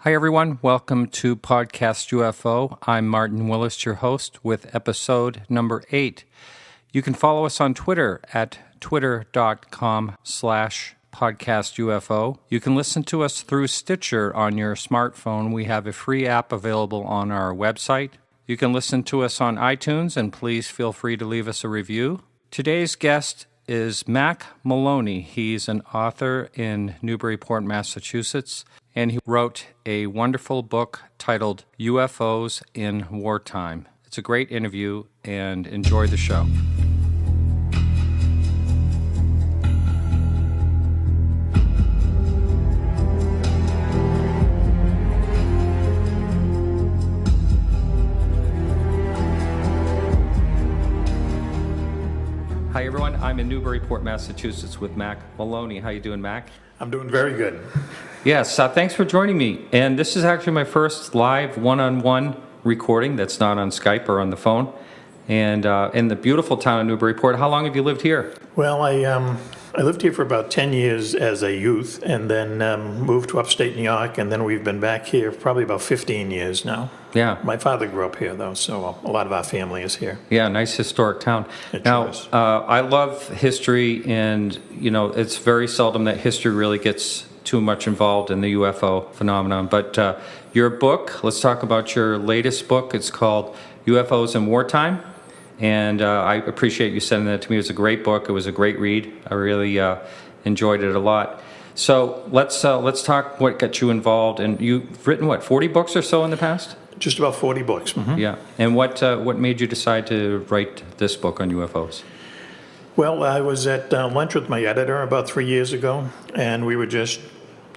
Hi, everyone. Welcome to Podcast UFO. I'm Martin Willis, your host, with episode number 8. You can follow us on Twitter at twitter.com/podcastufo. You can listen to us through Stitcher on your smartphone. We have a free app available on our website. You can listen to us on iTunes, and please feel free to leave us a review. Today's guest is Mack Maloney. He's an author in Newburyport, Massachusetts, and he wrote a wonderful book titled UFOs in Wartime. It's a great interview, and enjoy the show. Hi, everyone. I'm in Newburyport, Massachusetts with Mack Maloney. How you doing, Mack? I'm doing very good. Yes, thanks for joining me. And this is actually my first live one-on-one recording that's not on Skype or on the phone. And in the beautiful town of Newburyport. How long have you lived here? Well, I lived here for about 10 years as a youth, and then moved to upstate New York, and then we've been back here probably about 15 years now. Yeah. My father grew up here, though, so a lot of our family is here. Yeah, nice historic town. Sure is. I love history, and, you know, it's very seldom that history really gets too much involved in the UFO phenomenon. But your book, let's talk about your latest book. It's called UFOs in Wartime. And I appreciate you sending that to me. It was a great book. It was a great read. I really enjoyed it a lot. So let's talk what got you involved. And you've written, 40 books or so in the past? Just about 40 books. Mm-hmm. Yeah. And what made you decide to write this book on UFOs? Well, I was at lunch with my editor about 3 years ago, and we were just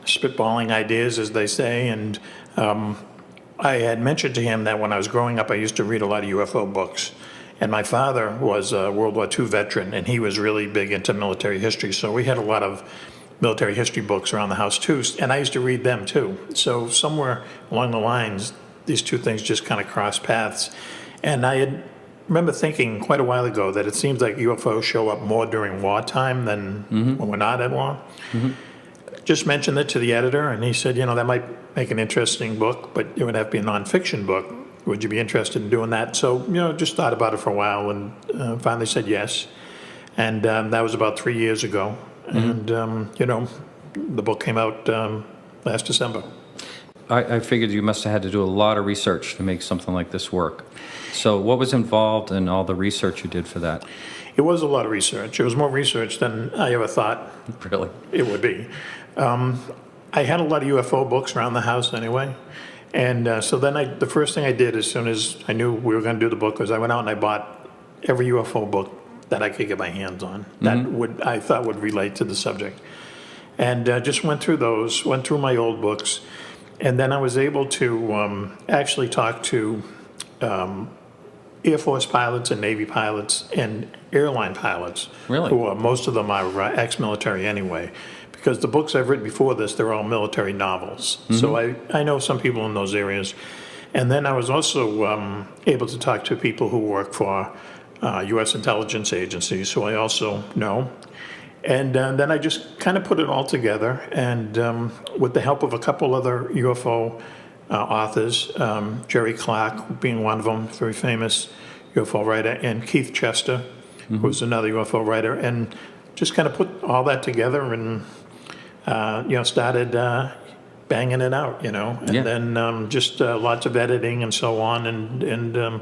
spitballing ideas, as they say, and I had mentioned to him that when I was growing up, I used to read a lot of UFO books. And my father was a World War II veteran, and he was really big into military history. So we had a lot of military history books around the house, too. And I used to read them, too. So somewhere along the lines, these two things just kind of crossed paths. And I remember thinking quite a while ago that it seems like UFOs show up more during wartime than when we're not at war. Mm-hmm. Just mentioned it to the editor, and he said, that might make an interesting book, but it would have to be a nonfiction book. Would you be interested in doing that? So, just thought about it for a while and finally said yes. And that was about 3 years ago. Mm-hmm. And, the book came out last December. I figured you must have had to do a lot of research to make something like this work. So what was involved in all the research you did for that? It was a lot of research. It was more research than I ever thought Really? It would be. I had a lot of UFO books around the house anyway. And so then the first thing I did as soon as I knew we were going to do the book was I went out and I bought every UFO book that I could get my hands on that I thought would relate to the subject. And just went through those, went through my old books, and then I was able to actually talk to Air Force pilots and Navy pilots and airline pilots. Really? Who most of them are ex-military anyway. Because the books I've written before this, they're all military novels. Mm-hmm. So I know some people in those areas. And then I was also able to talk to people who work for U.S. intelligence agencies, so I also know. And then I just kind of put it all together, and with the help of a couple other UFO authors, Jerry Clark being one of them, very famous UFO writer, and Keith Chester, who's another UFO writer, and just kind of put all that together and started banging it out, and then just lots of editing and so on, and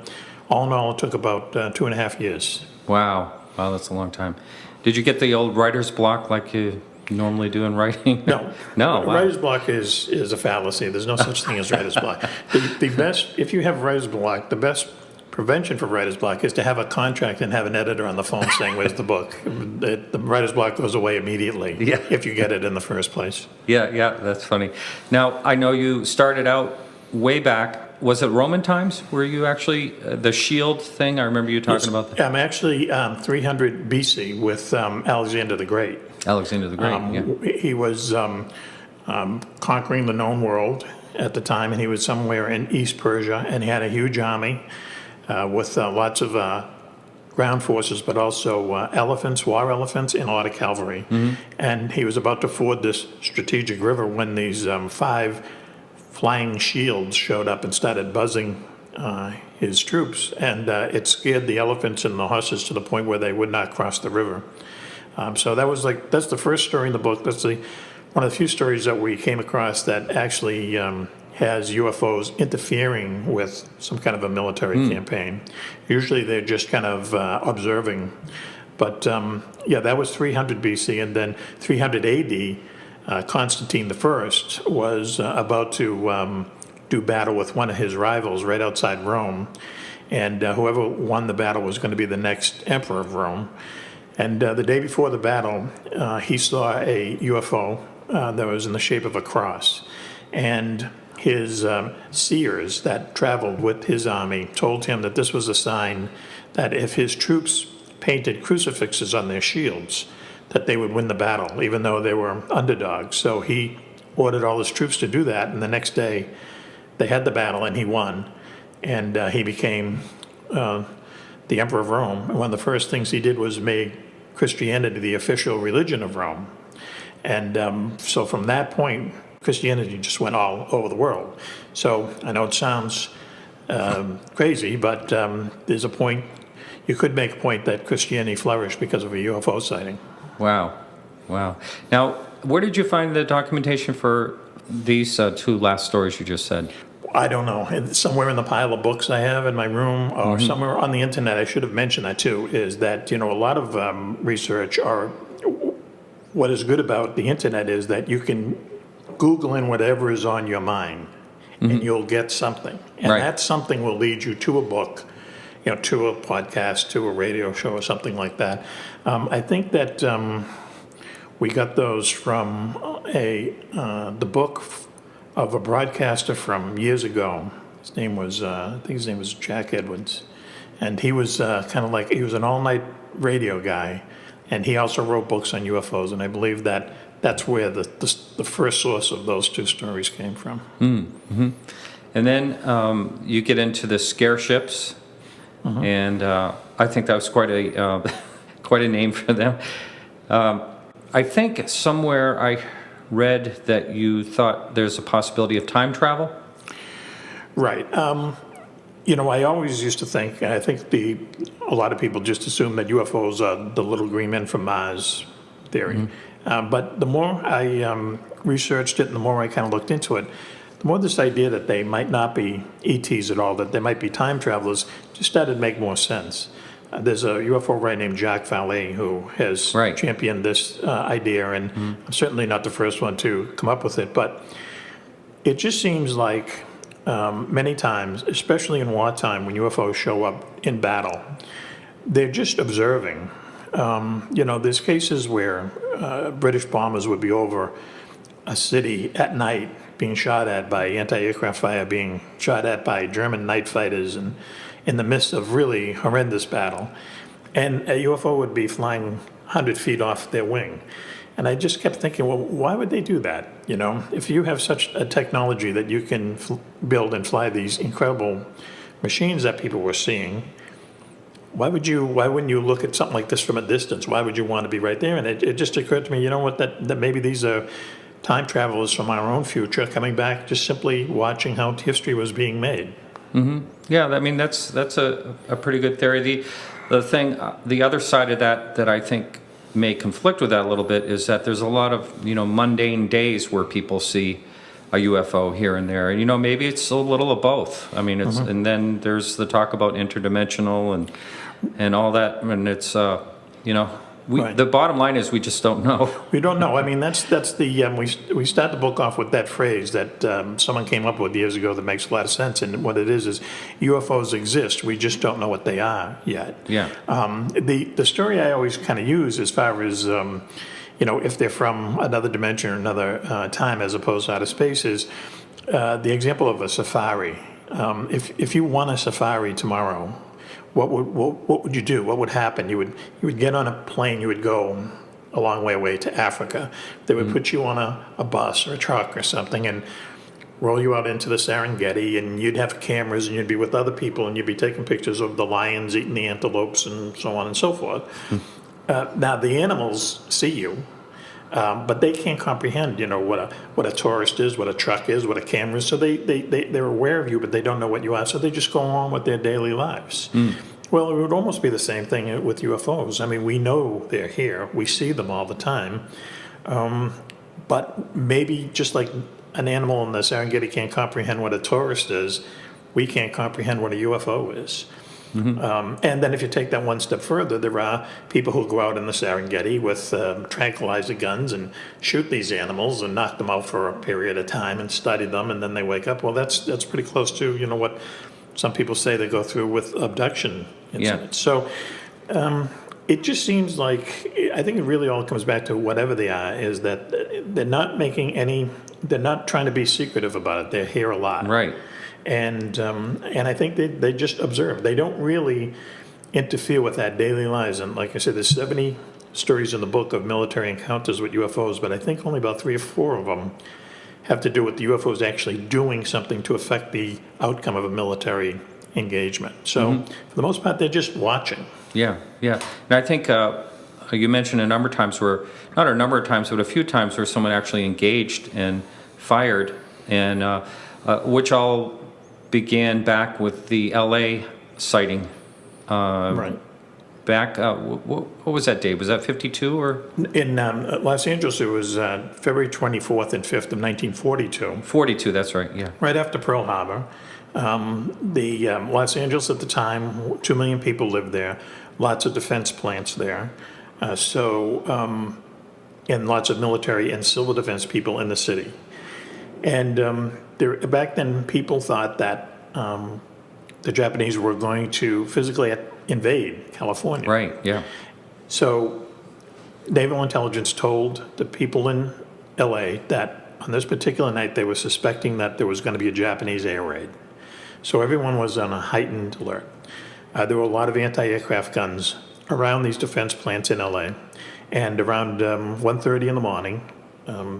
all in all, it took about 2.5 years. Wow, that's a long time. Did you get the old writer's block like you normally do in writing? No. No. Wow. Writer's block is a fallacy. There's no such thing as writer's block. The best, if you have writer's block, the best prevention for writer's block is to have a contract and have an editor on the phone saying, "Where's the book?" The writer's block goes away immediately if you get it in the first place. Yeah, that's funny. Now, I know you started out way back. Was it Roman times? Were you actually the shield thing? I remember you talking about that. I'm actually 300 BC with Alexander the Great. Alexander the Great, He was conquering the known world at the time, and he was somewhere in East Persia, and he had a huge army with lots of ground forces, but also elephants, war elephants, and a lot of cavalry. Mm-hmm. And he was about to ford this strategic river when these 5 flying shields showed up and started buzzing his troops, and it scared the elephants and the horses to the point where they would not cross the river. So that's the first story in the book. That's one of the few stories that we came across that actually has UFOs interfering with some kind of a military campaign. Usually they're just kind of observing. But that was 300 BC, and then 300 AD, Constantine I was about to do battle with one of his rivals right outside Rome, and whoever won the battle was going to be the next emperor of Rome. And the day before the battle, he saw a UFO that was in the shape of a cross, and his seers that traveled with his army told him that this was a sign that if his troops painted crucifixes on their shields, that they would win the battle, even though they were underdogs. So he ordered all his troops to do that, and the next day they had the battle, and he won, and he became the emperor of Rome. And one of the first things he did was make Christianity the official religion of Rome. And so from that point, Christianity just went all over the world. So I know it sounds crazy, but there's a point, you could make a point that Christianity flourished because of a UFO sighting. Wow. Now, where did you find the documentation for these two last stories you just said? I don't know. It's somewhere in the pile of books I have in my room, or somewhere on the internet. I should have mentioned that too, is that, a lot of research, or what is good about the internet is that you can Google in whatever is on your mind, and you'll get something. And that something will lead you to a book, to a podcast, to a radio show, or something like that. I think that we got those from the book of a broadcaster from years ago. His name was, I think his name was Jack Edwards. And he was he was an all-night radio guy. And he also wrote books on UFOs. And I believe that that's where the first source of those two stories came from. Mm-hmm. And then you get into the scare ships. And I think that was quite a name for them. I think somewhere I read that you thought there's a possibility of time travel. Right. I always used to think, and I think a lot of people just assume that UFOs are the little green men from Mars theory. But the more I researched it and the more I kind of looked into it, the more this idea that they might not be ETs at all, that they might be time travelers, just started to make more sense. There's a UFO writer named Jacques Vallée who has championed this idea, and I'm certainly not the first one to come up with it, but it just seems like many times, especially in wartime, when UFOs show up in battle, they're just observing. There's cases where British bombers would be over a city at night being shot at by anti-aircraft fire, being shot at by German night fighters, and in the midst of really horrendous battle. And a UFO would be flying 100 feet off their wing. And I just kept thinking, well, why would they do that? If you have such a technology that you can build and fly these incredible machines that people were seeing, why wouldn't you look at something like this from a distance? Why would you want to be right there? And it just occurred to me, that maybe these are time travelers from our own future coming back, just simply watching how history was being made. Yeah, I mean that's a pretty good theory. The other side of that I think may conflict with that a little bit is that there's a lot of mundane days where people see a UFO here and there, and maybe it's a little of both. I mean, it's and then there's the talk about interdimensional and all that, and it's the bottom line is we just don't know. We don't know. I mean, that's the we start the book off with that phrase that someone came up with years ago that makes a lot of sense. And what it is UFOs exist. We just don't know what they are yet. Yeah. The story I always kind of use as far as if they're from another dimension or another time as opposed to outer space is the example of a safari. If you won a safari tomorrow, what would you do? What would happen? You would get on a plane. You would go a long way away to Africa. They would put you on a bus or a truck or something and roll you out into the Serengeti, and you'd have cameras and you'd be with other people and you'd be taking pictures of the lions eating the antelopes and so on and so forth. Now the animals see you, But they can't comprehend, what a tourist is, what a truck is, what a camera is. So they're aware of you, but they don't know what you are. So they just go on with their daily lives. Well, it would almost be the same thing with UFOs. I mean, we know they're here. We see them all the time. But maybe just like an animal in the Serengeti can't comprehend what a tourist is, we can't comprehend what a UFO is. And then if you take that one step further, there are people who go out in the Serengeti with tranquilizer guns and shoot these animals and knock them out for a period of time and study them, and then they wake up. Well, that's pretty close to what some people say they go through with abduction incidents. So it just seems like, I think it really all comes back to whatever they are, is that they're not they're not trying to be secretive about it. They're here a lot. Right. And I think they just observe. They don't really interfere with that daily lives. And like I said, there's 70 stories in the book of military encounters with UFOs, but I think only about 3 or 4 of them have to do with the UFOs actually doing something to affect the outcome of a military engagement. So for the most part, they're just watching. Yeah. And I think you mentioned a number of times not a number of times, but a few times where someone actually engaged and fired, and which all began back with the LA sighting. Right. Back, what was that date? Was that 52 or? In Los Angeles, it was February 24th and 5th of 1942. 42, that's right, yeah. Right after Pearl Harbor. Los Angeles at the time, 2 million people lived there, lots of defense plants there. And lots of military and civil defense people in the city. And back then, people thought that the Japanese were going to physically invade California. Right, yeah. So naval intelligence told the people in LA that on this particular night they were suspecting that there was going to be a Japanese air raid. So everyone was on a heightened alert. There were a lot of anti-aircraft guns around these defense plants in LA. And around 1:30 in the morning,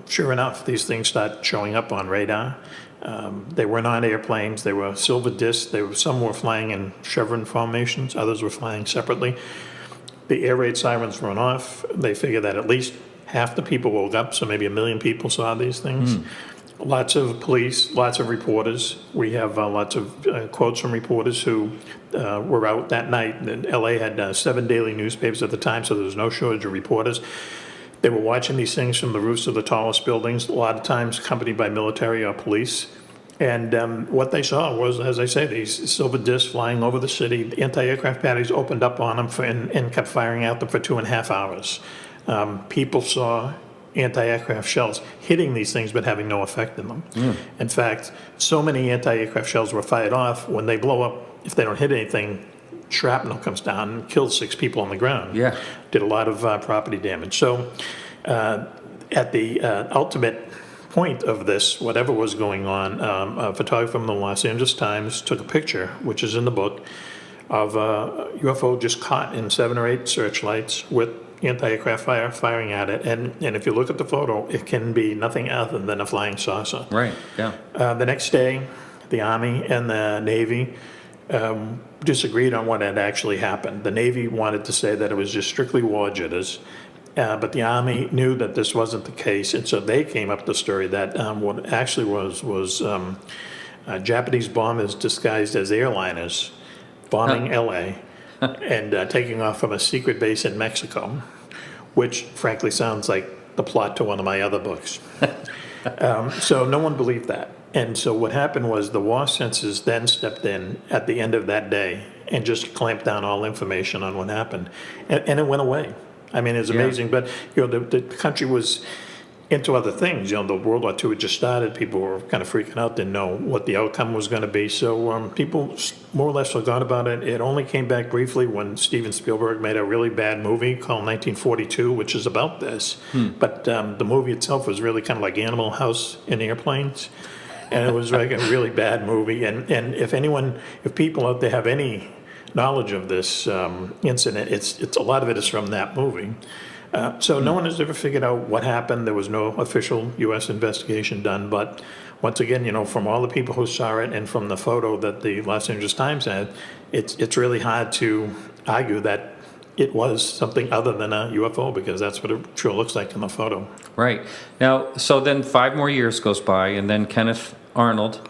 sure enough, these things start showing up on radar. They were not airplanes. They were silver discs. Some were flying in chevron formations. Others were flying separately. The air raid sirens went off. They figured that at least half the people woke up, so maybe 1 million people saw these things. Lots of police, lots of reporters. We have lots of quotes from reporters who were out that night. And LA had 7 daily newspapers at the time, so there was no shortage of reporters. They were watching these things from the roofs of the tallest buildings, a lot of times accompanied by military or police. And what they saw was, as I say, these silver discs flying over the city. The anti-aircraft batteries opened up on them and kept firing at them for 2.5 hours. People saw anti-aircraft shells hitting these things but having no effect in them. In fact, so many anti-aircraft shells were fired off, when they blow up, if they don't hit anything, shrapnel comes down and kills 6 people on the ground. Yeah. Did a lot of property damage. So at the ultimate point of this, whatever was going on, a photographer from the Los Angeles Times took a picture, which is in the book, of a UFO just caught in 7 or 8 searchlights with anti-aircraft fire firing at it. And if you look at the photo, it can be nothing other than a flying saucer. Right, yeah. The next day, the Army and the Navy disagreed on what had actually happened. The Navy wanted to say that it was just strictly war jitters, but the Army knew that this wasn't the case, and so they came up with the story that what actually was Japanese bombers disguised as airliners bombing LA and taking off from a secret base in Mexico, which frankly sounds like the plot to one of my other books. So no one believed that. And so what happened was the war censors then stepped in at the end of that day and just clamped down all information on what happened. And it went away. I mean, it's amazing. But, the country was into other things. The World War II had just started. People were kind of freaking out, didn't know what the outcome was going to be. So people more or less forgot about it. It only came back briefly when Steven Spielberg made a really bad movie called 1942, which is about this. But the movie itself was really kind of like Animal House in airplanes. And it was like a really bad movie. And if people out there have any knowledge of this incident, it's a lot of it is from that movie. So no one has ever figured out what happened. There was no official U.S. investigation done. But once again, from all the people who saw it and from the photo that the Los Angeles Times had, it's really hard to argue that it was something other than a UFO, because that's what it sure looks like in the photo. Right. Now, so then 5 more years goes by, and then Kenneth Arnold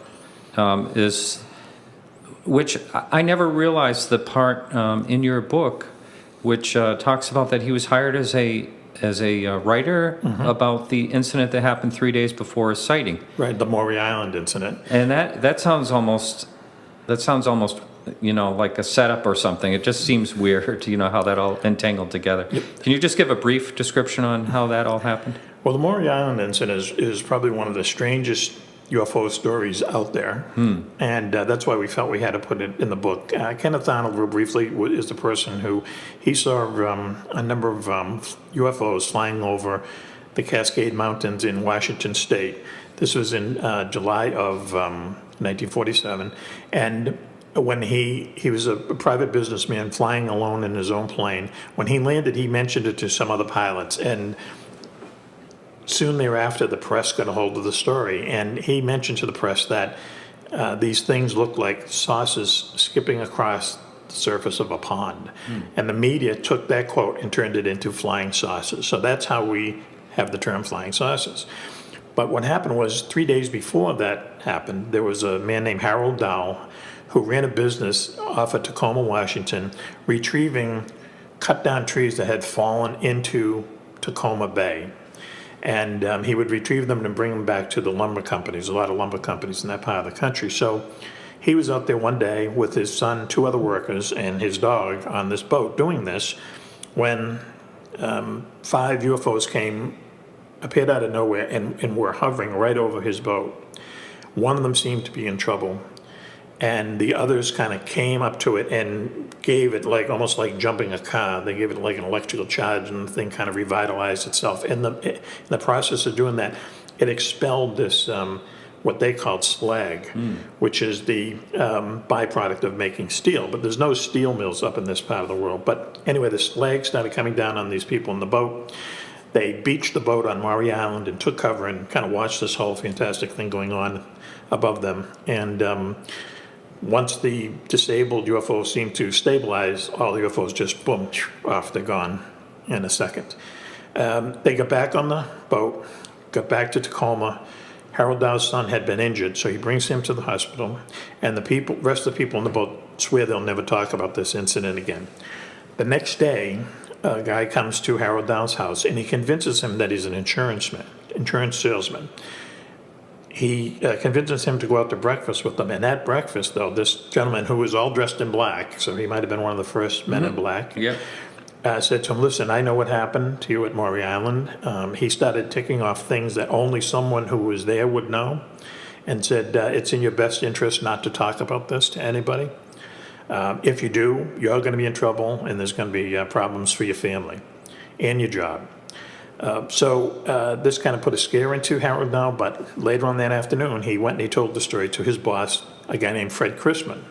which I never realized the part in your book, which talks about that he was hired as a writer about the incident that happened 3 days before his sighting. Right, the Maury Island incident. And that sounds almost like a setup or something. It just seems weird, how that all entangled together. Yep. Can you just give a brief description on how that all happened? Well, the Maury Island incident is probably one of the strangest UFO stories out there, and that's why we felt we had to put it in the book. Kenneth Arnold, real briefly, is the person who he saw a number of UFOs flying over the Cascade Mountains in Washington State. This was in July of 1947, and when he was a private businessman flying alone in his own plane. When he landed, he mentioned it to some other pilots, and soon thereafter, the press got a hold of the story, and he mentioned to the press that these things looked like saucers skipping across the surface of a pond. And the media took that quote and turned it into flying saucers. So that's how we have the term flying saucers. But what happened was 3 days before that happened, there was a man named Harold Dow who ran a business off of Tacoma, Washington, retrieving cut down trees that had fallen into Tacoma Bay. And he would retrieve them and bring them back to the lumber companies, a lot of lumber companies in that part of the country. So he was out there one day with his son, 2 other workers, and his dog on this boat doing this, when 5 UFOs appeared out of nowhere and were hovering right over his boat. One of them seemed to be in trouble, and the others kind of came up to it and gave it almost like jumping a car. They gave it like an electrical charge, and the thing kind of revitalized itself. In the process of doing that, it expelled this what they called slag, which is the byproduct of making steel. But there's no steel mills up in this part of the world. But anyway, the slag started coming down on these people in the boat. They beached the boat on Maury Island and took cover and kind of watched this whole fantastic thing going on above them. And once the disabled UFO seemed to stabilize, all the UFOs just boom, off, they're gone in a second. They got back on the boat, got back to Tacoma. Harold Dow's son had been injured, so he brings him to the hospital, and the rest of the people on the boat swear they'll never talk about this incident again. The next day, a guy comes to Harold Dow's house, and he convinces him that he's an insurance salesman. He convinces him to go out to breakfast with them. And at breakfast, though, this gentleman, who was all dressed in black, so he might have been one of the first men in black, said to him, "Listen, I know what happened to you at Maury Island." He started ticking off things that only someone who was there would know, and said, "It's in your best interest not to talk about this to anybody. If you do, you're going to be in trouble, and there's going to be problems for your family and your job." So this kind of put a scare into Harold Dow, but later on that afternoon, he went and he told the story to his boss, a guy named Fred Chrisman,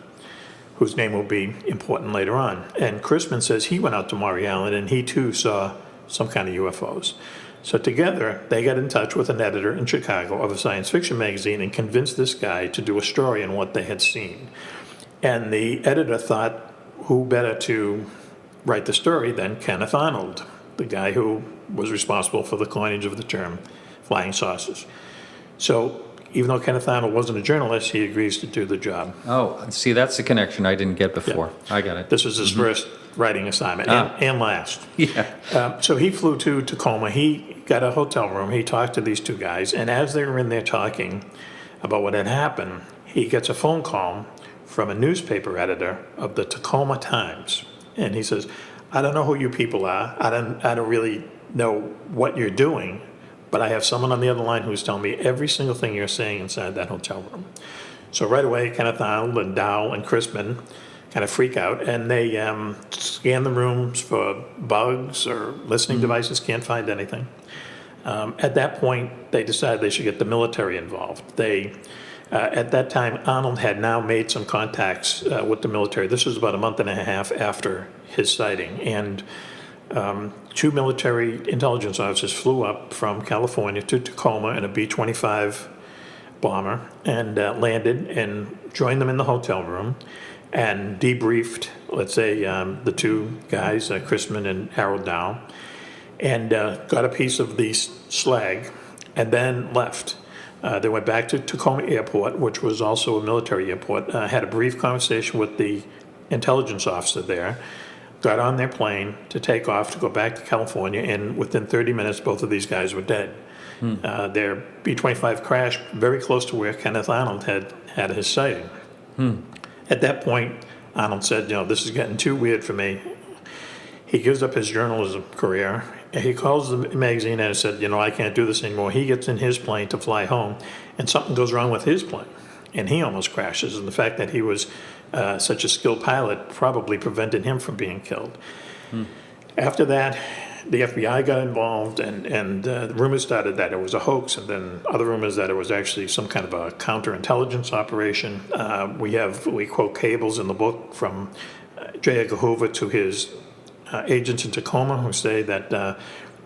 whose name will be important later on. And Chrisman says he went out to Maury Island, and he too saw some kind of UFOs. So together, they got in touch with an editor in Chicago of a science fiction magazine and convinced this guy to do a story on what they had seen. And the editor thought, who better to write the story than Kenneth Arnold, the guy who was responsible for the coinage of the term flying saucers. So even though Kenneth Arnold wasn't a journalist, he agrees to do the job. Oh, see, that's the connection I didn't get before. Yeah. I got it. This was his first writing assignment, and last. Yeah. So he flew to Tacoma. He got a hotel room. He talked to these 2 guys, and as they were in there talking about what had happened, he gets a phone call from a newspaper editor of the Tacoma Times, and he says, "I don't know who you people are. I don't really know what you're doing, but I have someone on the other line who's telling me every single thing you're saying inside that hotel room." So right away, Kenneth Arnold and Dow and Crispin kind of freak out, and they scan the rooms for bugs or listening devices, can't find anything. At that point, they decided they should get the military involved. At that time, Arnold had now made some contacts with the military. This was about a month and a half after his sighting, and 2 military intelligence officers flew up from California to Tacoma in a B-25 bomber and landed and joined them in the hotel room. and debriefed, let's say, the two guys, Chrisman and Harold Dow, and got a piece of the slag, and then left. They went back to Tacoma Airport, which was also a military airport, had a brief conversation with the intelligence officer there, got on their plane to take off to go back to California, and within 30 minutes, both of these guys were dead. Their B-25 crashed very close to where Kenneth Arnold had his sighting. At that point, Arnold said, this is getting too weird for me. He gives up his journalism career. He calls the magazine and said, I can't do this anymore. He gets in his plane to fly home, and something goes wrong with his plane, and he almost crashes. And the fact that he was such a skilled pilot probably prevented him from being killed. After that, the FBI got involved, and the rumors started that it was a hoax, and then other rumors that it was actually some kind of a counterintelligence operation. We quote cables in the book from J. Edgar Hoover to his agents in Tacoma, who say that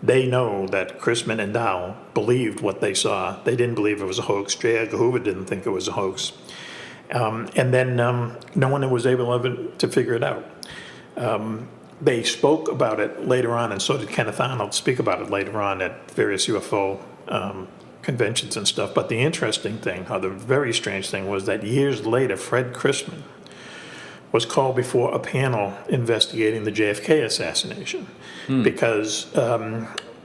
they know that Chrisman and Dow believed what they saw. They didn't believe it was a hoax. J. Edgar Hoover didn't think it was a hoax. And then no one was able ever to figure it out. They spoke about it later on, and so did Kenneth Arnold speak about it later on at various UFO conventions and stuff. But the interesting thing, or the very strange thing, was that years later, Fred Chrisman was called before a panel investigating the JFK assassination. Because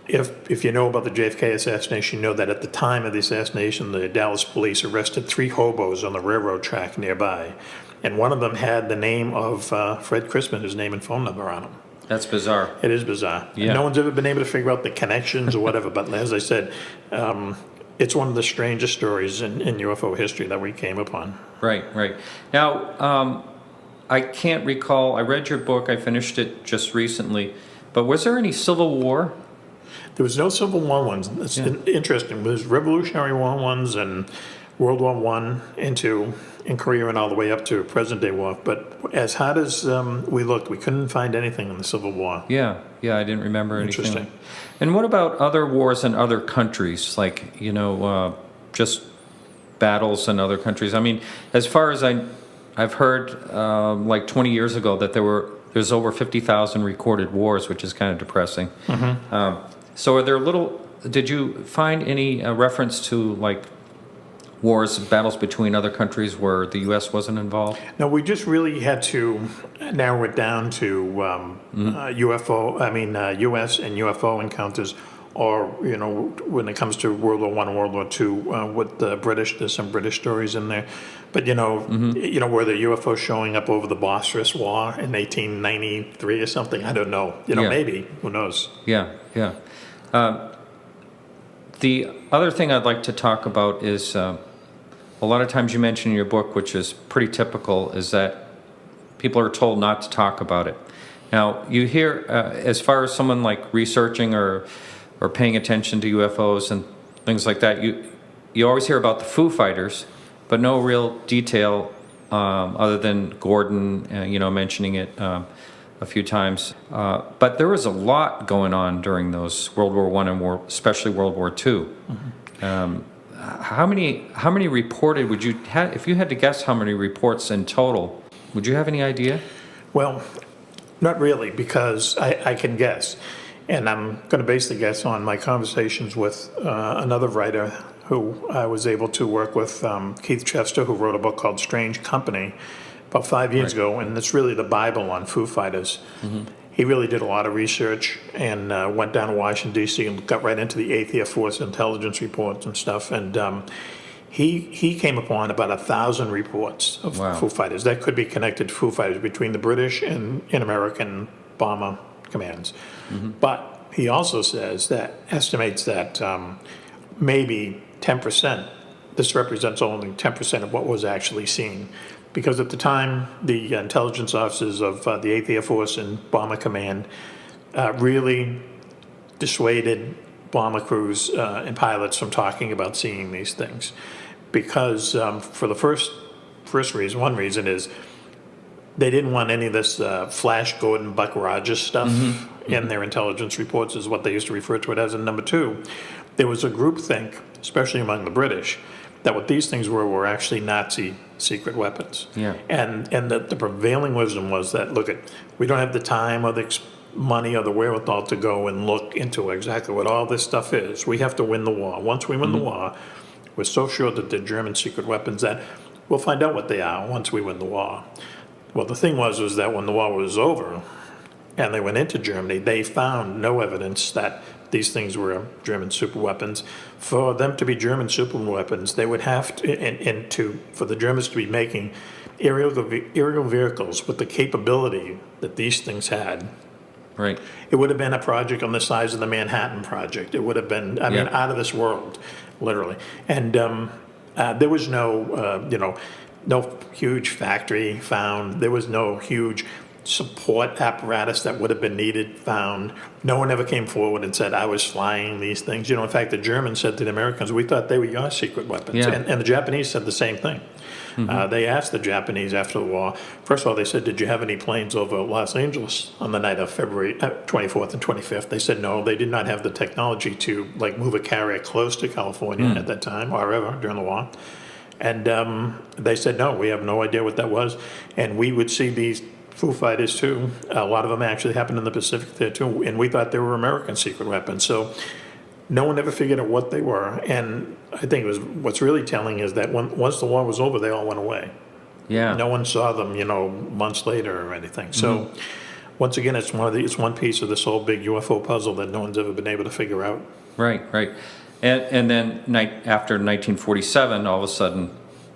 if you know about the JFK assassination, you know that at the time of the assassination, the Dallas police arrested 3 hobos on the railroad track nearby. And one of them had the name of Fred Chrisman, his name and phone number on him. That's bizarre. It is bizarre. Yeah. No one's ever been able to figure out the connections or whatever. But as I said, it's one of the strangest stories in UFO history that we came upon. Right. Now, I can't recall. I read your book. I finished it just recently. But was there any Civil War? There was no Civil War ones. It's interesting. There's Revolutionary War ones and World War I in Korea and all the way up to present-day war. But as hard as we looked, we couldn't find anything in the Civil War. Yeah, I didn't remember anything. Interesting. And what about other wars in other countries, like, just battles in other countries? I mean, as far as I've heard, like 20 years ago, that there's over 50,000 recorded wars, which is kind of depressing. So are there did you find any reference to, like, battles between other countries where the U.S. wasn't involved? No, we just really had to narrow it down to U.S. and UFO encounters, or, when it comes to World War I and World War II, with the British, there's some British stories in there. But, were the UFO showing up over the Bosphorus War in 1893 or something? I don't know. Maybe. Who knows? Yeah. The other thing I'd like to talk about is a lot of times you mention in your book, which is pretty typical, is that people are told not to talk about it. Now, you hear, as far as someone like researching or paying attention to UFOs and things like that, you always hear about the Foo Fighters, but no real detail other than Gordon, mentioning it a few times. But there was a lot going on during those World War I and especially World War II. How many reported would you have, if you had to guess how many reports in total, would you have any idea? Well, not really, because I can guess. And I'm going to base the guess on my conversations with another writer who I was able to work with, Keith Chester, who wrote a book called Strange Company about 5 years ago, and it's really the Bible on Foo Fighters. He really did a lot of research and went down to Washington, D.C. and got right into the 8th Air Force intelligence reports and stuff. And he came upon about 1,000 reports of Foo Fighters that could be connected to Foo Fighters between the British and American bomber commands. But he also estimates that maybe 10%, this represents only 10% of what was actually seen. Because at the time, the intelligence officers of the 8th Air Force and Bomber Command really dissuaded bomber crews and pilots from talking about seeing these things. Because for the first reason, one reason is they didn't want any of this Flash Gordon, Buck Rogers stuff in their intelligence reports, is what they used to refer to it as. And number two, there was a groupthink, especially among the British, that what these things were actually Nazi secret weapons. Yeah. And the prevailing wisdom was that, look, we don't have the time or the money or the wherewithal to go and look into exactly what all this stuff is. We have to win the war. Once we win the war, we're so sure that they're German secret weapons that we'll find out what they are once we win the war. Well, the thing was that when the war was over and they went into Germany, they found no evidence that these things were German super weapons. For them to be German super weapons, they would have to, for the Germans to be making aerial vehicles with the capability that these things had. Right. It would have been a project on the size of the Manhattan Project. It would have been, I mean, out of this world, literally. And there was no huge factory found. There was no huge support apparatus that would have been needed found. No one ever came forward and said, I was flying these things. In fact, the Germans said to the Americans, we thought they were your secret weapons. Yeah. And the Japanese said the same thing. They asked the Japanese after the war, first of all, they said, did you have any planes over Los Angeles on the night of February 24th and 25th? They said no, they did not have the technology to move a carrier close to California at that time or ever during the war. And they said, no, we have no idea what that was. And we would see these Foo Fighters too. A lot of them actually happened in the Pacific there too. And we thought they were American secret weapons. So no one ever figured out what they were. And I think what's really telling is that once the war was over, they all went away. Yeah. No one saw them, months later or anything. So once again, it's one piece of this whole big UFO puzzle that no one's ever been able to figure out. Right. And then after 1947, all of a sudden,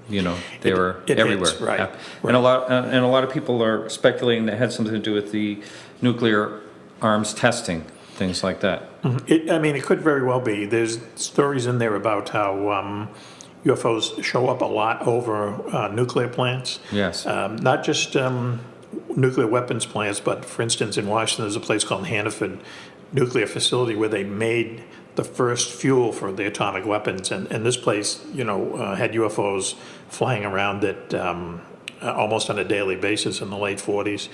they were everywhere. Hits, right. And a lot of people are speculating that had something to do with the nuclear arms testing, things like that. It could very well be. There's stories in there about how UFOs show up a lot over nuclear plants. Yes. Not just nuclear weapons plants, but for instance, in Washington, there's a place called Hannaford Nuclear Facility where they made the first fuel for the atomic weapons. And this place, had UFOs flying around it almost on a daily basis in the late 40s.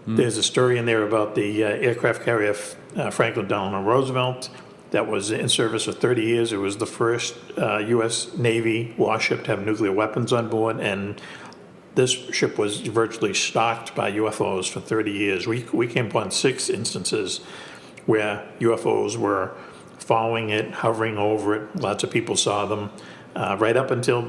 There's a story in there about the aircraft carrier Franklin Delano Roosevelt that was in service for 30 years. It was the first U.S. Navy warship to have nuclear weapons on board, and this ship was virtually stocked by UFOs for 30 years. We came upon 6 instances where UFOs were following it, hovering over it. Lots of people saw them. Right up until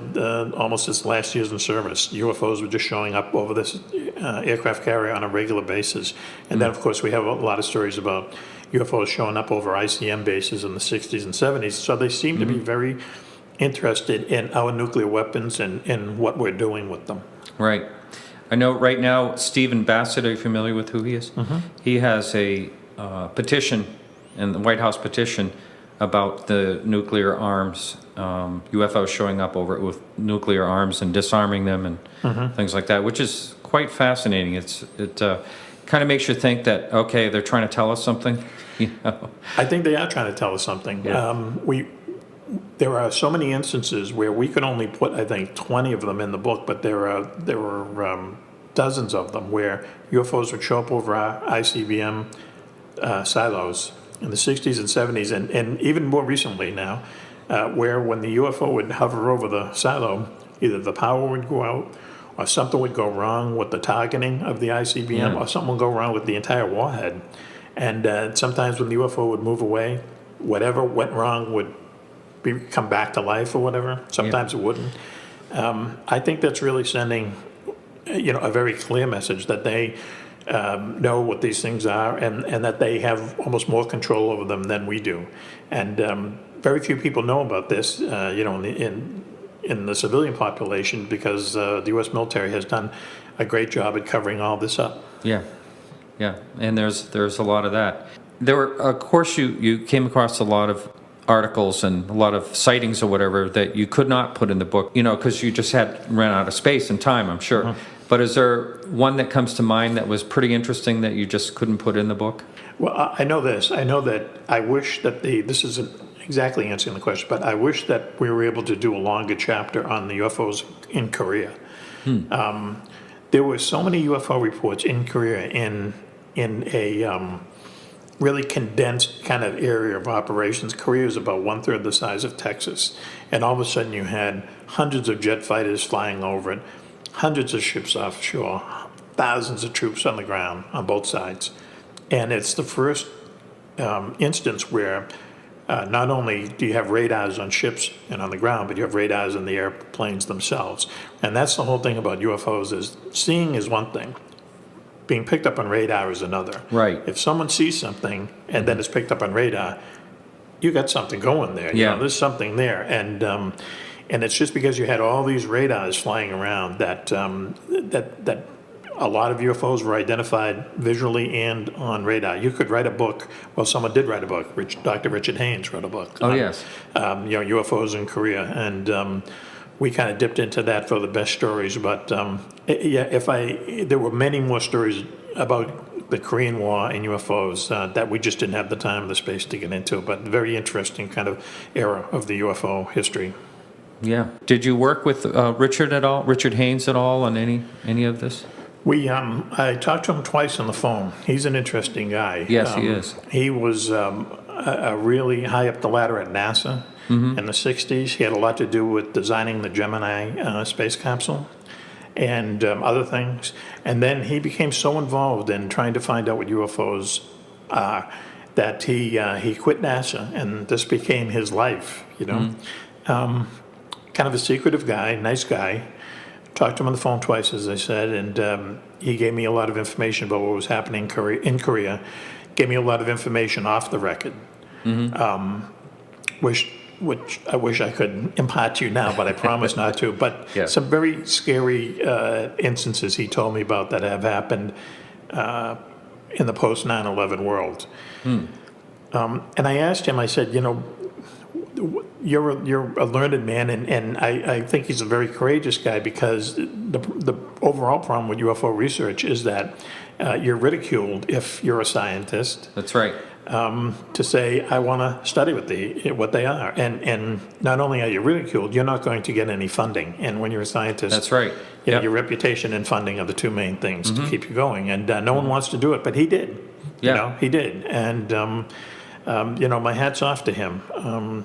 almost its last years in service, UFOs were just showing up over this aircraft carrier on a regular basis. And then, of course, we have a lot of stories about UFOs showing up over ICM bases in the 60s and 70s. So they seem to be very interested in our nuclear weapons and what we're doing with them. Right. I know right now, Stephen Bassett, are you familiar with who he is? He has a petition, and the White House petition, about the nuclear arms, UFOs showing up over it with nuclear arms and disarming them and things like that, which is quite fascinating. It kind of makes you think that, okay, they're trying to tell us something. I think they are trying to tell us something. Yeah. There are so many instances where we could only put, I think, 20 of them in the book, but there were dozens of them where UFOs would show up over our ICBM silos in the 60s and 70s, and even more recently now, where when the UFO would hover over the silo, either the power would go out, or something would go wrong with the targeting of the ICBM, or something would go wrong with the entire warhead. And sometimes when the UFO would move away, whatever went wrong would come back to life or whatever. Sometimes it wouldn't. I think that's really sending, a very clear message that they know what these things are, and that they have almost more control over them than we do. And very few people know about this, in the civilian population, because the U.S. military has done a great job at covering all this up. Yeah, and there's a lot of that. There were, of course, you came across a lot of articles and a lot of sightings or whatever that you could not put in the book, because you just ran out of space and time, I'm sure. But is there one that comes to mind that was pretty interesting that you just couldn't put in the book? Well, I know this. I know that I wish that this isn't exactly answering the question, but I wish that we were able to do a longer chapter on the UFOs in Korea. There were so many UFO reports in Korea in a really condensed kind of area of operations. Korea is about 1/3 the size of Texas, and all of a sudden you had hundreds of jet fighters flying over it, hundreds of ships offshore, thousands of troops on the ground on both sides. And it's the first instance where not only do you have radars on ships and on the ground, but you have radars in the airplanes themselves. And that's the whole thing about UFOs is seeing is one thing. Being picked up on radar is another. Right. If someone sees something and then it's picked up on radar, you got something going there. You Yeah. know, there's something there. And it's just because you had all these radars flying around that a lot of UFOs were identified visually and on radar. You could write a book. Well, someone did write a book. Dr. Richard Haynes wrote a book. Oh, yes. UFOs in Korea, and we kind of dipped into that for the best stories. But there were many more stories about the Korean War and UFOs that we just didn't have the time or the space to get into. But very interesting kind of era of the UFO history. Yeah. Did you work with Richard at all, Richard Haynes at all on any of this? I talked to him twice on the phone. He's an interesting guy. Yes, he is. He was a really high up the ladder at NASA in the 60s. He had a lot to do with designing the Gemini space capsule and other things. And then he became so involved in trying to find out what UFOs are that he quit NASA, and this became his life, you know. Kind of a secretive guy, nice guy. Talked to him on the phone twice, as I said, and he gave me a lot of information about what was happening in Korea. Gave me a lot of information off the record, which I wish I could impart to you now, but I promise not to. But Yeah. some very scary instances he told me about that have happened in the post 9/11 world. And I asked him, I said, you know, you're a learned man, and I think he's a very courageous guy, because the overall problem with UFO research is that you're ridiculed if you're a scientist. That's right. To say, I want to study what they are. And not only are you ridiculed, you're not going to get any funding. And when you're a scientist, That's right. Yeah, your reputation and funding are the two main things to keep you going. And no one wants to do it, but he did. Yeah. You know, he did. And my hat's off to him.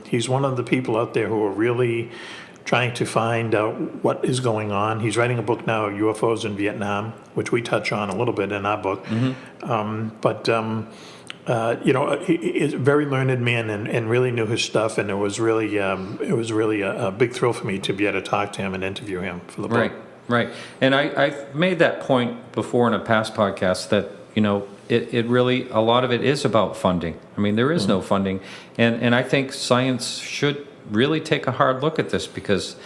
He's one of the people out there who are really trying to find out what is going on. He's writing a book now, UFOs in Vietnam, which we touch on a little bit in our book. He is a very learned man and really knew his stuff. And it was really a big thrill for me to be able to talk to him and interview him for the book. Right. And I've made that point before in a past podcast that, it really, a lot of it is about funding. I mean, there is no funding. And I think science should really take a hard look at this, because,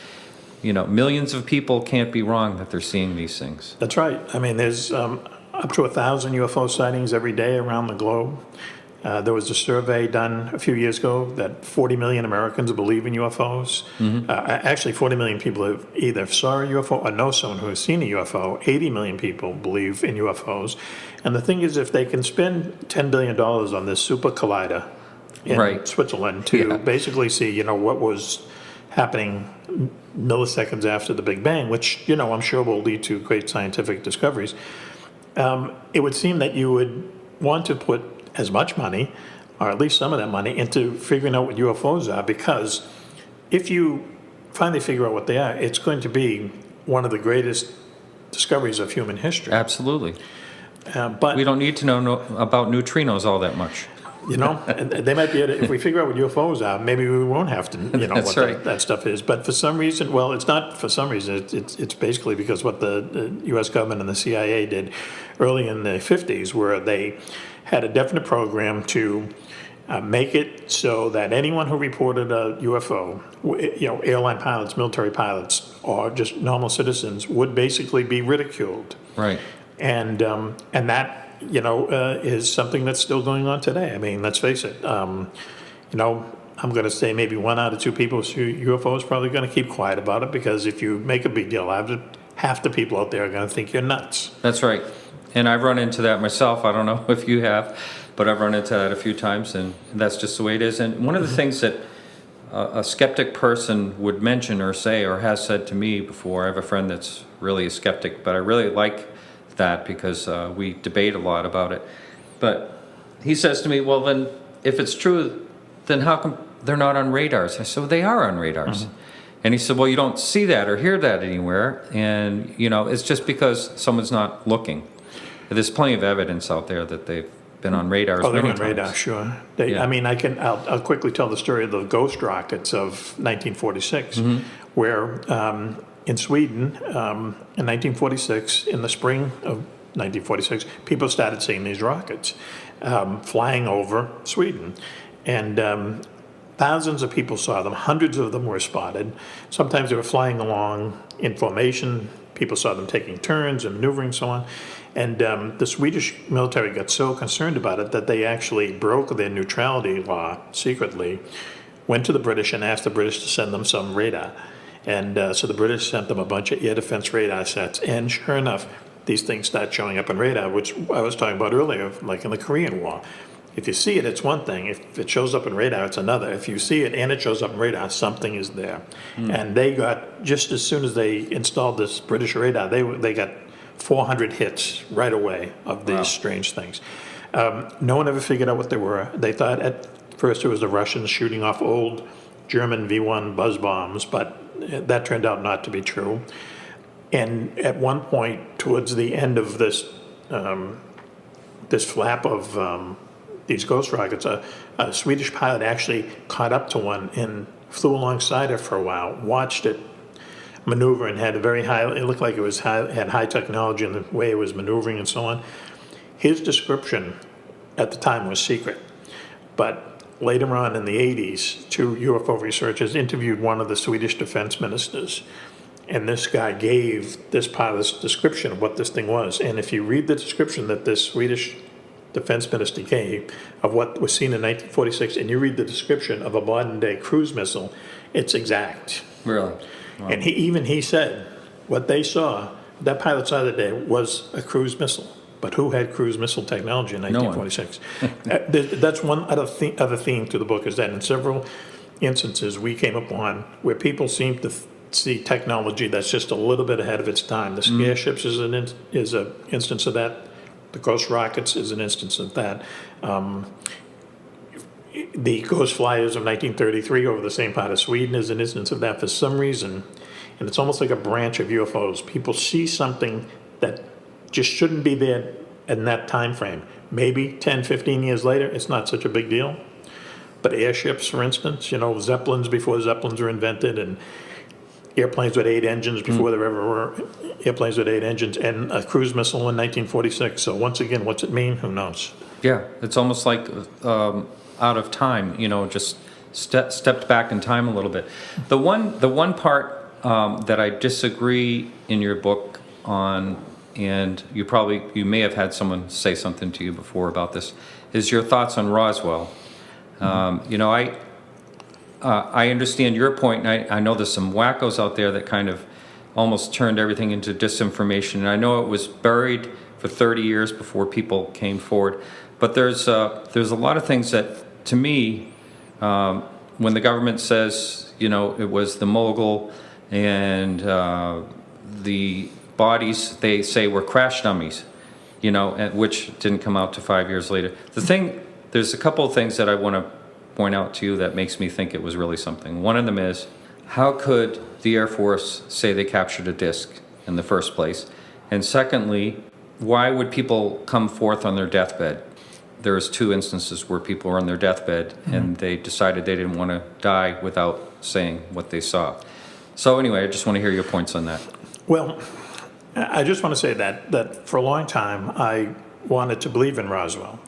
millions of people can't be wrong that they're seeing these things. That's right. I mean, there's up to 1,000 UFO sightings every day around the globe. There was a survey done a few years ago that 40 million Americans believe in UFOs. Actually, 40 million people have either saw a UFO or know someone who has seen a UFO. 80 million people believe in UFOs. And the thing is, if they can spend $10 billion on this super collider in Switzerland to basically see, what was happening milliseconds after the Big Bang, which, I'm sure will lead to great scientific discoveries, it would seem that you would want to put as much money, or at least some of that money, into figuring out what UFOs are, because if you finally figure out what they are, it's going to be one of the greatest discoveries of human history. Absolutely. But we don't need to know about neutrinos all that much. They might be able to, if we figure out what UFOs are, maybe we won't have to, That's what right. that stuff is. But for some reason, well, it's not for some reason, it's basically because what the U.S. government and the CIA did early in the 50s, where they had a definite program to make it so that anyone who reported a UFO, airline pilots, military pilots, or just normal citizens, would basically be ridiculed. Right. And that, is something that's still going on today. I mean, let's face it. I'm going to say maybe 1 out of 2 people who see UFOs probably going to keep quiet about it, because if you make a big deal out of it, half the people out there are going to think you're nuts. That's right. And I've run into that myself. I don't know if you have, but I've run into that a few times, and that's just the way it is. And one of the things that a skeptic person would mention or say, or has said to me before, I have a friend that's really a skeptic, but I really like that, because we debate a lot about it. But he says to me, well, then if it's true, then how come they're not on radars? I said, well, they are on radars. Mm-hmm. And he said, well, you don't see that or hear that anywhere. And, it's just because someone's not looking. There's plenty of evidence out there that they've been on radars. Oh, they're on radar, sure. I'll quickly tell the story of the ghost rockets of 1946, mm-hmm. where in Sweden, in 1946, in the spring of 1946, people started seeing these rockets flying over Sweden. And thousands of people saw them. Hundreds of them were spotted. Sometimes they were flying along in formation. People saw them taking turns and maneuvering and so on. And the Swedish military got so concerned about it that they actually broke their neutrality law secretly, went to the British and asked the British to send them some radar. And so the British sent them a bunch of air defense radar sets. And sure enough, these things start showing up in radar, which I was talking about earlier, like in the Korean War. If you see it, it's one thing. If it shows up in radar, it's another. If you see it and it shows up in radar, something is there. Mm. And they got, just as soon as they installed this British radar, they got 400 hits right away of these strange things. No one ever figured out what they were. They thought at first it was the Russians shooting off old German V-1 buzz bombs, but that turned out not to be true. And at one point, towards the end of this flap of these ghost rockets, a Swedish pilot actually caught up to one and flew alongside it for a while, watched it maneuver, and had a very high, it looked like it was had high technology in the way it was maneuvering and so on. His description at the time was secret, but later on in the 80s, two UFO researchers interviewed one of the Swedish defense ministers, and this guy gave this pilot's description of what this thing was. And if you read the description that this Swedish defense minister gave of what was seen in 1946, and you read the description of a modern-day cruise missile, it's exact. Really? Wow. And he said what they saw, that pilot saw that day, was a cruise missile. But who had cruise missile technology in 1946? No. That's one other theme to the book, is that in several instances we came upon where people seem to see technology that's just a little bit ahead of its time. The scare ships is an instance of that. The ghost rockets is an instance of that. The ghost flyers of 1933 over the same part of Sweden is an instance of that for some reason. And it's almost like a branch of UFOs. People see something that just shouldn't be there in that time frame. Maybe 10, 15 years later, it's not such a big deal. But airships, for instance, Zeppelins before Zeppelins were invented, and airplanes with 8 engines before there ever were airplanes with 8 engines, and a cruise missile in 1946. So once again, what's it mean? Who knows? Yeah, it's almost like out of time, just stepped back in time a little bit. The one part that I disagree in your book on, and you may have had someone say something to you before about this, is your thoughts on Roswell. I understand your point, and I know there's some wackos out there that kind of almost turned everything into disinformation. And I know it was buried for 30 years before people came forward. But there's a lot of things that, to me, when the government says, it was the mogul and the bodies they say were crash dummies, which didn't come out to 5 years later. There's a couple of things that I want to point out to you that makes me think it was really something. One of them is, how could the Air Force say they captured a disc in the first place? And secondly, why would people come forth on their deathbed? There's 2 instances where people were on their deathbed and they decided they didn't want to die without saying what they saw. So anyway, I just want to hear your points on that. Well, I just want to say that for a long time I wanted to believe in Roswell.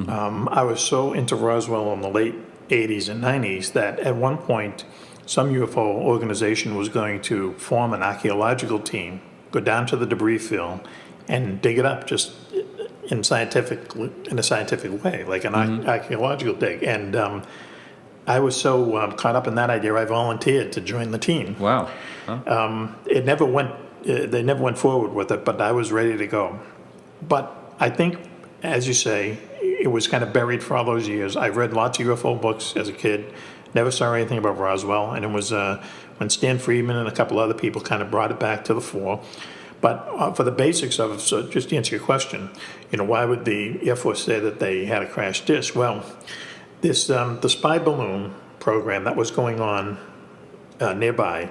I was so into Roswell in the late 80s and 90s that at one point some UFO organization was going to form an archaeological team, go down to the debris field and dig it up just in a scientific way, like an archaeological dig. And I was so caught up in that idea, I volunteered to join the team. Wow. Huh? They never went forward with it, but I was ready to go. But I think, as you say, it was kind of buried for all those years. I read lots of UFO books as a kid, never saw anything about Roswell, and it was when Stan Friedman and a couple other people kind of brought it back to the fore. But for the basics of it, so just to answer your question, why would the Air Force say that they had a crash disk? Well, this the spy balloon program that was going on nearby,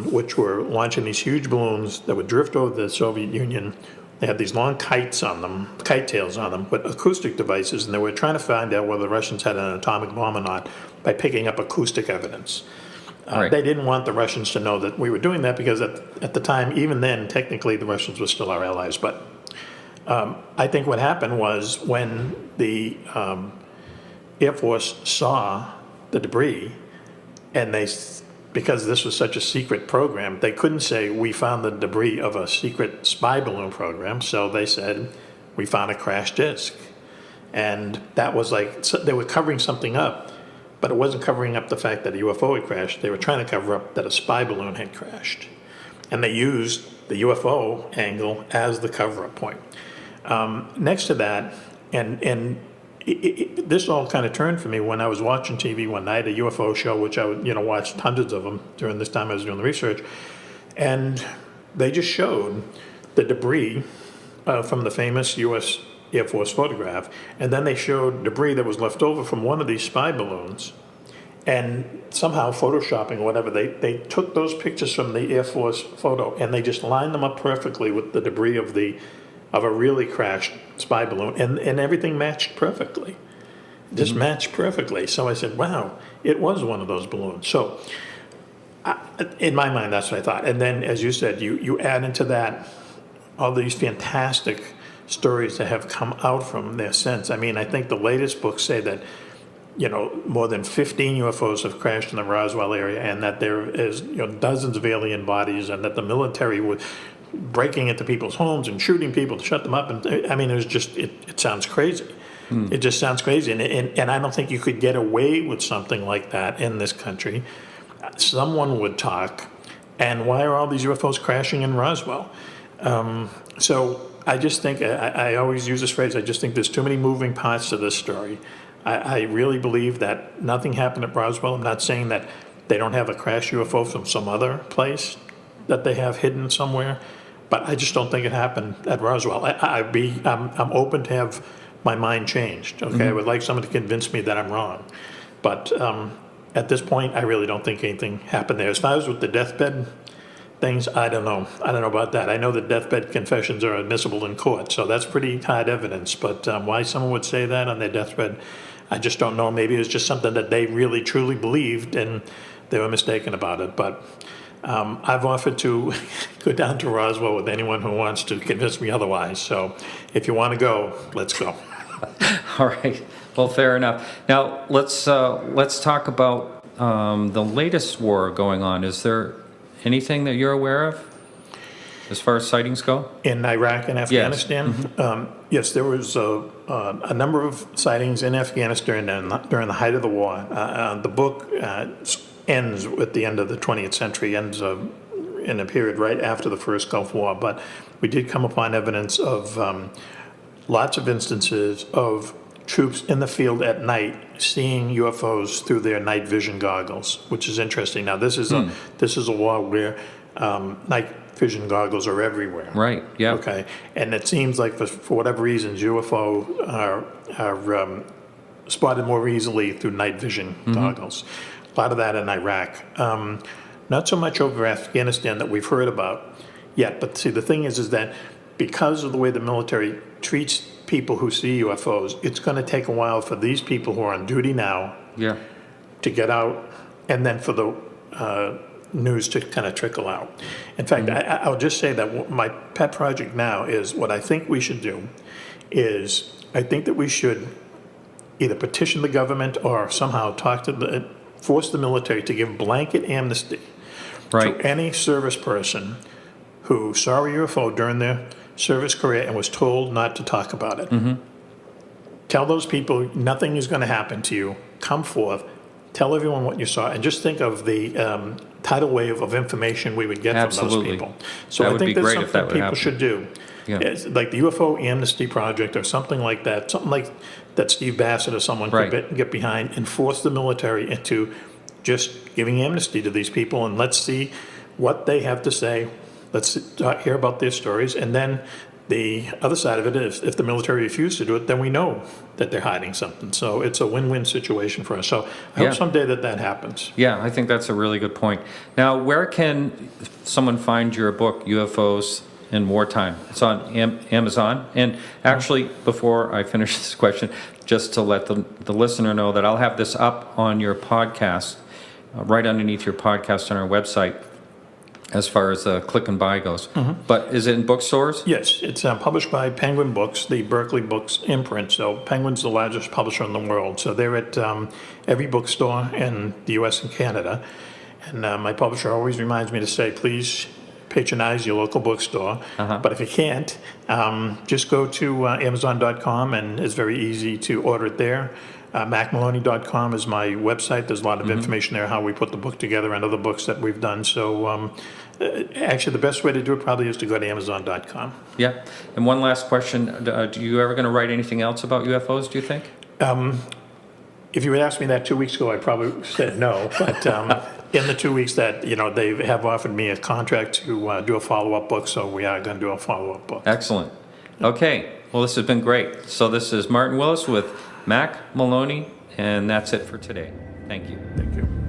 which were launching these huge balloons that would drift over the Soviet Union. They had these long kites on them, kite tails on them, but acoustic devices, and they were trying to find out whether the Russians had an atomic bomb or not by picking up acoustic evidence. Right. They didn't want the Russians to know that we were doing that because at the time, even then, technically the Russians were still our allies. But I think what happened was when the Air Force saw the debris, and because this was such a secret program, they couldn't say we found the debris of a secret spy balloon program. So they said we found a crash disk, and that was like they were covering something up, but it wasn't covering up the fact that a UFO had crashed. They were trying to cover up that a spy balloon had crashed, and they used the UFO angle as the cover-up point. Next to that, and this all kind of turned for me when I was watching TV one night, a UFO show, which I would, watched hundreds of them during this time I was doing the research, and they just showed the debris from the famous U.S. Air Force photograph, and then they showed debris that was left over from one of these spy balloons, and somehow photoshopping or whatever, they took those pictures from the Air Force photo, and they just lined them up perfectly with the debris of a really crashed spy balloon, and everything matched perfectly. Just matched perfectly. So I said, wow, it was one of those balloons. So in my mind, that's what I thought. And then, as you said, you add into that all these fantastic stories that have come out from there since. I mean, I think the latest books say that, more than 15 UFOs have crashed in the Roswell area, and that there is, dozens of alien bodies, and that the military would breaking into people's homes and shooting people to shut them up. And I mean, it sounds crazy. It just sounds crazy. And I don't think you could get away with something like that in this country. Someone would talk. And why are all these UFOs crashing in Roswell? So I just think, I always use this phrase, I just think there's too many moving parts to this story. I really believe that nothing happened at Roswell. I'm not saying that they don't have a crash UFO from some other place that they have hidden somewhere, but I just don't think it happened at Roswell. I'm open to have my mind changed. Okay, I would like someone to convince me that I'm wrong, but at this point, I really don't think anything happened there. As far as with the deathbed things, I don't know about that. I know that deathbed confessions are admissible in court, so that's pretty hard evidence. But why someone would say that on their deathbed, I just don't know. Maybe it was just something that they really truly believed, and they were mistaken about it. But I've offered to go down to Roswell with anyone who wants to convince me otherwise. So if you want to go, let's go. All right. Well, fair enough. Now, let's talk about the latest war going on. Is there anything that you're aware of as far as sightings go? In Iraq and Afghanistan? Yes, yes, there was a number of sightings in Afghanistan during the height of the war. The book ends at the end of the 20th century, ends in a period right after the first Gulf War. But we did come upon evidence of lots of instances of troops in the field at night seeing UFOs through their night vision goggles, which is interesting. Now, this is a war where night vision goggles are everywhere. Right, yeah. Okay, and it seems like for whatever reasons, UFO are spotted more easily through night vision goggles. A lot of that in Iraq. Not so much over Afghanistan that we've heard about yet, but see, the thing is that because of the way the military treats people who see UFOs, it's going to take a while for these people who are on duty now to get out, and then for the news to kind of trickle out. In fact, I'll just say that my pet project now is what I think we should do is I think that we should either petition the government or somehow force the military to give blanket amnesty to any service person who saw a UFO during their service career and was told not to talk about it. Tell those people nothing is going to happen to you. Come forth, tell everyone what you saw, and just think of the tidal wave of information we would get from those people. So that I would think be that's great if something that would people happen. should do. Yeah. It's like the UFO Amnesty Project or something like that, something like that Steve Bassett or someone could get behind and force the military into just giving amnesty to these people, and let's see what they have to say let's hear about their stories. And then the other side of it is, if the military refused to do it, then we know that they're hiding something. So it's a win-win situation for us. So I hope someday that happens. Yeah, I think that's a really good point. Now, where can someone find your book, UFOs in Wartime? It's on Amazon. And actually, before I finish this question, just to let the listener know that I'll have this up on your podcast, right underneath your podcast on our website, as far as click and buy goes. But is it in bookstores? Yes, it's published by Penguin Books, the Berkeley Books imprint. So Penguin's the largest publisher in the world. So they're at every bookstore in the U.S. and Canada. And my publisher always reminds me to say, please patronize your local bookstore. But if you can't, just go to Amazon.com, and it's very easy to order it there. MackMaloney.com is my website. There's a lot of information there, how we put the book together and other books that we've done. So actually, the best way to do it probably is to go to Amazon.com. Yeah. And one last question. Do you ever going to write anything else about UFOs, do you think? If you had asked me that 2 weeks ago, I probably said no. But in the 2 weeks that, they have offered me a contract to do a follow-up book, so we are going to do a follow-up book. Excellent. Okay. Well, this has been great. So this is Martin Willis with Mack Maloney, and that's it for today. Thank you. Thank you.